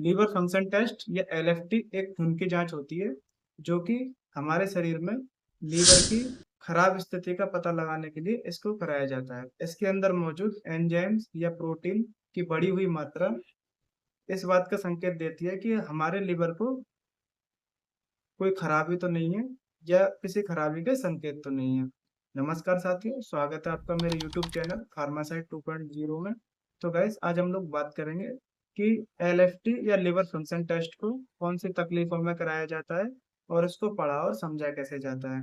Liver function test या LFT एक खून की जांच होती है जो कि हमारे शरीर में लीवर की खराब स्थिति का पता लगाने के लिए इसको कराया जाता है। इसके अंदर मौजूद एंजाइम्स या प्रोटीन की बढ़ी हुई मात्रा इस बात का संकेत देती है कि हमारे लीवर को कोई खराबी तो नहीं है या किसी खराबी के संकेत तो नहीं है। नमस्कार साथियों, स्वागत है आपका मेरे यूट्यूब चैनल फार्मासाइट 2.0 में। तो गाइस, आज हम लोग बात करेंगे कि एलएफटी या लिवर फंक्शन टेस्ट को कौन सी तकलीफों में कराया जाता है और इसको पढ़ा और समझा कैसे जाता है।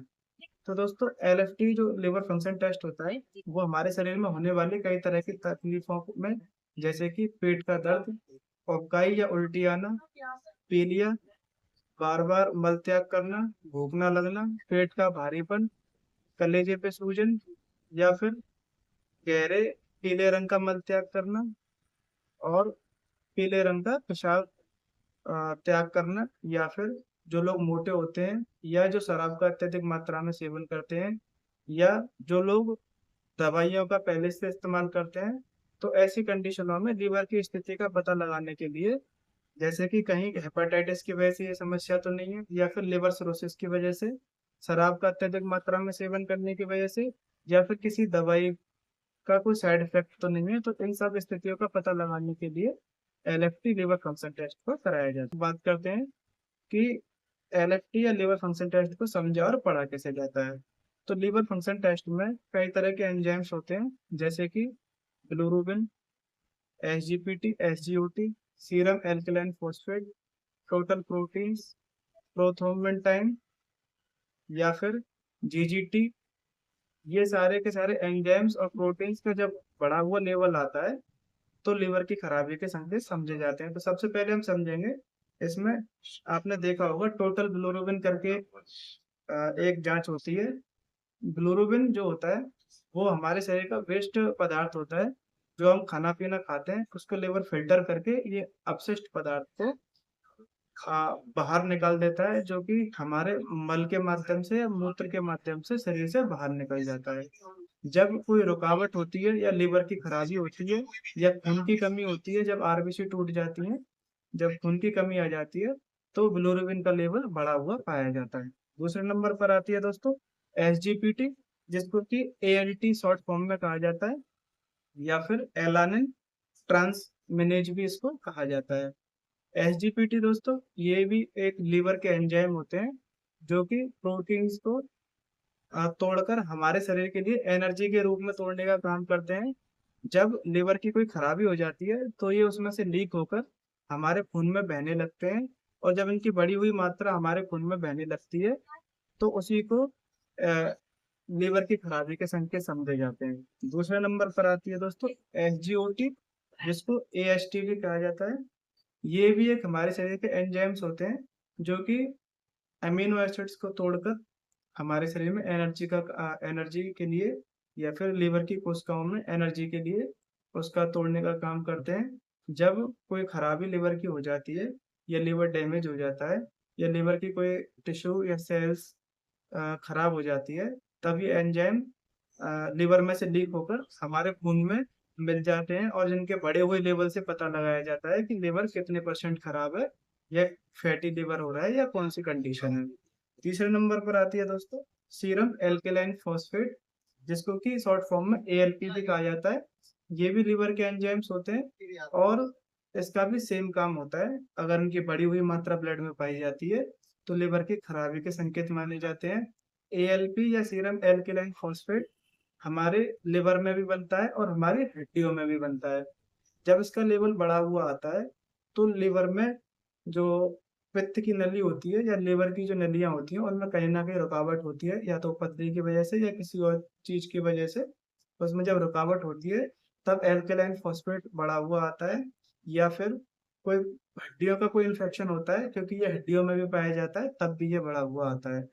तो दोस्तों, एलएफटी जो लिवर फंक्शन टेस्ट होता है वो हमारे शरीर में होने वाली कई तरह की तकलीफों में, जैसे कि पेट का दर्द, उबकाई या उल्टी आना, पीलिया, बार बार मल त्याग करना, भूख न लगना, पेट का भारीपन, कलेजे पे सूजन या फिर गहरे पीले रंग का मल त्याग करना और पीले रंग का पेशाब त्याग करना, या फिर जो लोग मोटे होते हैं या जो शराब का अत्यधिक मात्रा में सेवन करते हैं या जो लोग दवाइयों का पहले से इस्तेमाल करते हैं। तो ऐसी कंडीशनों में लीवर की स्थिति का पता लगाने के लिए, जैसे कि कहीं हेपेटाइटिस की वजह से ये समस्या तो नहीं है, या फिर लिवर सिरोसिस की वजह से, शराब का अत्यधिक मात्रा में सेवन करने की वजह से, या फिर किसी दवाई का कोई साइड इफेक्ट तो नहीं है, तो इन सब स्थितियों का पता लगाने के लिए एलएफटी लिवर फंक्शन टेस्ट को कराया जाता है। बात करते हैं कि एलएफटी या लिवर फंक्शन टेस्ट को समझा और पढ़ा कैसे जाता है। तो लिवर फंक्शन टेस्ट में कई तरह के एंजाइम्स होते हैं, जैसे कि bilirubin, SGPT, SGOT, serum alkaline phosphate, total proteins, prothrombin time या फिर जीजीटी। ये सारे के सारे एंजाइम्स और प्रोटीन्स का जब बढ़ा हुआ लेवल आता है तो लिवर की खराबी के संकेत समझे जाते हैं। तो सबसे पहले हम समझेंगे इसमें, आपने देखा होगा टोटल बिलिरुबिन करके एक जांच होती है। बिलिरुबिन जो होता है वो हमारे शरीर का वेस्ट पदार्थ होता है। जो हम खाना पीना खाते हैं उसको लिवर फिल्टर करके ये अपशिष्ट पदार्थ को बाहर निकाल देता है, जो कि हमारे मल के माध्यम से या मूत्र के माध्यम से शरीर से बाहर निकल जाता है। जब कोई रुकावट होती है या लिवर की खराबी होती है या खून की कमी होती है, जब आरबीसी टूट जाती है, जब खून की कमी आ जाती है, तो बिलिरुबिन का लेवल बढ़ा हुआ पाया जाता है। दूसरे नंबर पर आती है दोस्तों एसजीपीटी, जिसको कि एएलटी शॉर्ट फॉर्म में कहा जाता है, या फिर एलानिन ट्रांसमिनेज भी इसको कहा जाता है। एसजीपीटी दोस्तों, ये भी एक लीवर के एंजाइम होते हैं जो कि प्रोटीन्स को तोड़कर हमारे शरीर के लिए एनर्जी के रूप में तोड़ने का काम करते हैं। जब लिवर की कोई खराबी हो जाती है तो ये उसमें से लीक होकर हमारे खून में बहने लगते हैं, और जब इनकी बढ़ी हुई मात्रा हमारे खून में बहने लगती है तो उसी को लीवर की खराबी के संकेत समझे जाते हैं। दूसरे नंबर पर आती है दोस्तों एसजीओटी, जिसको एएसटी भी कहा जाता है। ये भी एक हमारे शरीर के एंजाइम्स होते हैं जो कि अमीनो एसिड्स को तोड़कर हमारे शरीर में एनर्जी के लिए या फिर लिवर की कोशिकाओं में एनर्जी के लिए उसका तोड़ने का काम करते हैं। जब कोई खराबी लिवर की हो जाती है या लिवर डैमेज हो जाता है या लिवर की कोई टिश्यू या सेल्स खराब हो जाती है, तब ये एंजाइम लिवर में से लीक होकर हमारे खून में मिल जाते हैं, और जिनके बढ़े हुए लेवल से पता लगाया जाता है कि लिवर कितने परसेंट खराब है, या फैटी लिवर हो रहा है या कौन सी कंडीशन है। तीसरे नंबर पर आती है दोस्तों सीरम एल्केलाइन फॉस्फेट, जिसको कि शॉर्ट फॉर्म में एएलपी भी कहा जाता है। ये भी लिवर के एंजाइम्स होते हैं और इसका भी सेम काम होता है। अगर इनकी बढ़ी हुई मात्रा ब्लड में पाई जाती है तो लिवर की खराबी के संकेत माने जाते हैं। एएलपी या सीरम एल्केलाइन फॉस्फेट हमारे लिवर में भी बनता है और हमारी हड्डियों में भी बनता है। जब इसका लेवल बढ़ा हुआ आता है तो लिवर में जो पित्त की नली होती है या लिवर की जो नलियां होती हैं उनमें कहीं ना कहीं रुकावट होती है, या तो पथरी की वजह से या किसी और चीज की वजह से। उसमें जब रुकावट होती है तब एल्कलाइन फॉस्फेट बढ़ा हुआ आता है, या फिर कोई हड्डियों का कोई इन्फेक्शन होता है क्योंकि ये हड्डियों में भी पाया जाता है, तब भी ये बढ़ा हुआ आता है।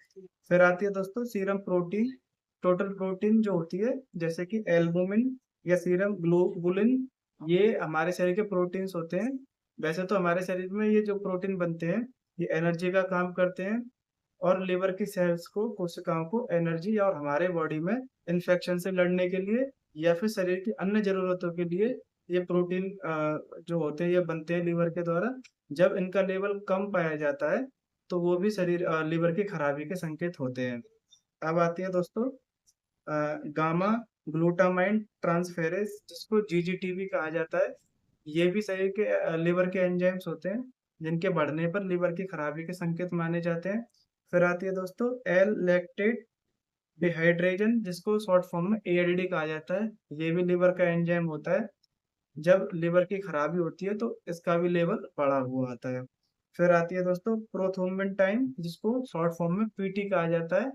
फिर आती है दोस्तों सीरम प्रोटीन, टोटल प्रोटीन जो होती है, जैसे कि एल्बुमिन या सीरम ग्लोबुलिन, ये हमारे शरीर के प्रोटीन्स होते हैं। वैसे तो हमारे शरीर में ये जो प्रोटीन बनते हैं ये एनर्जी का काम करते हैं और लिवर की सेल्स को, कोशिकाओं को एनर्जी, और हमारे बॉडी में इन्फेक्शन से लड़ने के लिए या फिर शरीर की अन्य जरूरतों के लिए ये प्रोटीन जो होते हैं ये बनते हैं लीवर के द्वारा। जब इनका लेवल कम पाया जाता है तो वो भी लीवर की खराबी के संकेत होते हैं। अब आती है दोस्तों गामा ग्लूटामाइन ट्रांसफेरेज, जिसको जीजीटीबी कहा जाता है। ये भी शरीर के लीवर के एंजाइम्स होते हैं जिनके बढ़ने पर लीवर की खराबी के संकेत माने जाते हैं। फिर आती है दोस्तों एल लैक्टेट डिहाइड्रेजन, जिसको शॉर्ट फॉर्म में एएलडी कहा जाता है। ये भी लीवर का एंजाइम होता है। जब लीवर की खराबी होती है तो इसका भी लेवल बढ़ा हुआ आता है। फिर आती है दोस्तों प्रोथ्रोम्बिन टाइम, जिसको शॉर्ट फॉर्म में पीटी कहा जाता है।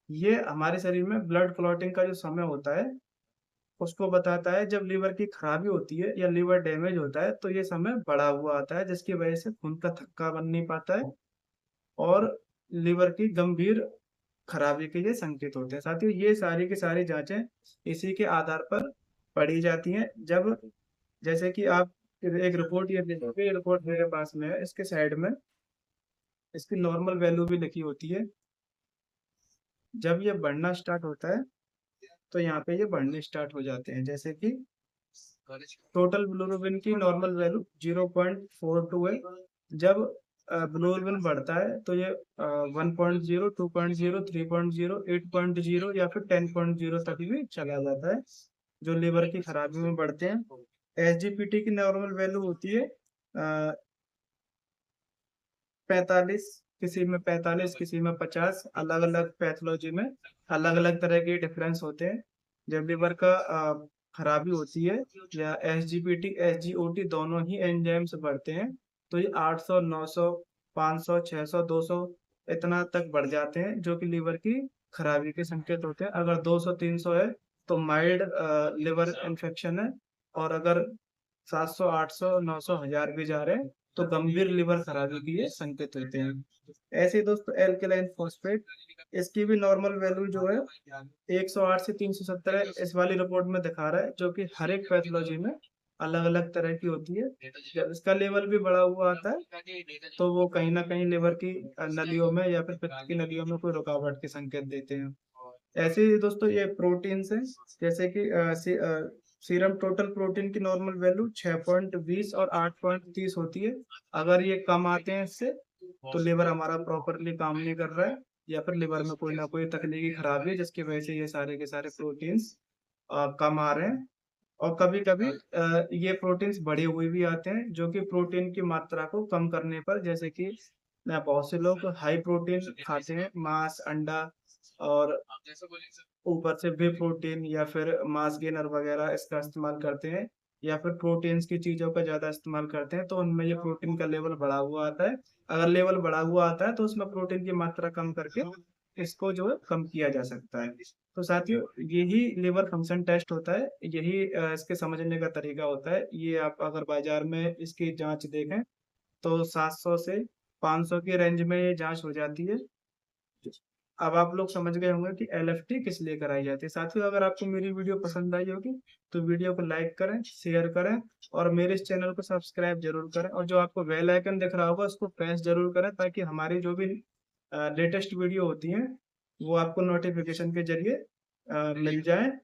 ये हमारे शरीर में ब्लड क्लॉटिंग का जो समय होता है उसको बताता है। जब लीवर की खराबी होती है या लीवर डैमेज होता है तो ये समय बढ़ा हुआ आता है, जिसकी वजह से खून का थक्का बन नहीं पाता है और लीवर की गंभीर खराबी के ये संकेत होते हैं। साथियों ये सारी की सारी जांचें इसी के आधार पर पढ़ी जाती हैं। जब जैसे कि आप एक रिपोर्ट ये देखोगे, ये रिपोर्ट मेरे पास में है, इसके साइड में इसकी नॉर्मल वैल्यू भी लिखी होती है। जब ये बढ़ना स्टार्ट होता है तो यहाँ पे ये बढ़ने स्टार्ट हो जाते हैं। जैसे कि टोटल बिलोरुबिन की नॉर्मल वैल्यू 0.42 है। जब बिलोरुबिन बढ़ता है तो ये 1.0, 2.0, 3.0, 8.0 या फिर 10.0 तक भी चला जाता है, जो लीवर की खराबी में बढ़ते हैं। एसजीपीटी की नॉर्मल वैल्यू होती है 45, किसी में 45, किसी में 50। अलग अलग पैथोलॉजी में अलग अलग तरह के डिफरेंस होते हैं। जब लीवर का खराबी होती है या एसजीपीटी एसजीओटी दोनों ही एंजाइम्स बढ़ते हैं तो ये 800, 900, 500, 600, 200 इतना तक बढ़ जाते हैं, जो कि लीवर की खराबी के संकेत होते हैं। अगर 200, 300 है तो माइल्ड लिवर इन्फेक्शन है, और अगर 700, 800, 900, 1000 भी जा रहे हैं तो गंभीर लिवर खराबी के ये संकेत होते हैं। ऐसे ही दोस्तों एल्कलाइन फॉस्फेट, इसकी भी नॉर्मल वैल्यू जो है 108 से 370 है, इस वाली रिपोर्ट में दिखा रहा है, जो कि हर एक पैथोलॉजी में अलग अलग तरह की होती है। जब इसका लेवल भी बढ़ा हुआ आता है तो वो कहीं ना कहीं लिवर की नलियों में या फिर पित्त की नलियों में कोई रुकावट के संकेत देते हैं। ऐसे ही दोस्तों ये प्रोटीन से, जैसे कि सीरम टोटल प्रोटीन की नॉर्मल वैल्यू 6.20 और 8.30 होती है। अगर ये कम आते हैं इससे तो लिवर हमारा प्रॉपरली काम नहीं कर रहा है, या फिर लिवर में कोई ना कोई तकनीकी खराबी है जिसकी वजह से ये सारे के सारे प्रोटीन्स कम आ रहे हैं। और कभी कभी ये प्रोटीन्स बढ़े हुए भी आते हैं, जो कि प्रोटीन की मात्रा को कम करने पर, जैसे कि बहुत से लोग हाई प्रोटीन खाते हैं, मांस, अंडा, और ऊपर से वे प्रोटीन या फिर मास गेनर वगैरह इसका इस्तेमाल करते हैं, या फिर प्रोटीन्स की चीजों का ज्यादा इस्तेमाल करते हैं, तो उनमें ये प्रोटीन का लेवल बढ़ा हुआ आता है। अगर लेवल बढ़ा हुआ आता है तो उसमें प्रोटीन की मात्रा कम करके इसको जो है कम किया जा सकता है। तो साथियों यही लिवर फंक्शन टेस्ट होता है, यही इसके समझने का तरीका होता है। ये आप अगर बाजार में इसकी जांच देखें तो 700 से 500 के रेंज में ये जांच हो जाती है। अब आप लोग समझ गए होंगे कि एलएफटी किस लिए कराई जाती है। साथियों अगर आपको मेरी वीडियो पसंद आई होगी तो वीडियो को लाइक करें, शेयर करें, और मेरे इस चैनल को सब्सक्राइब जरूर करें, और जो आपको बेल आइकन दिख रहा होगा उसको प्रेस जरूर करें, ताकि हमारी जो भी लेटेस्ट वीडियो होती हैं वो आपको नोटिफिकेशन के जरिए मिल जाए।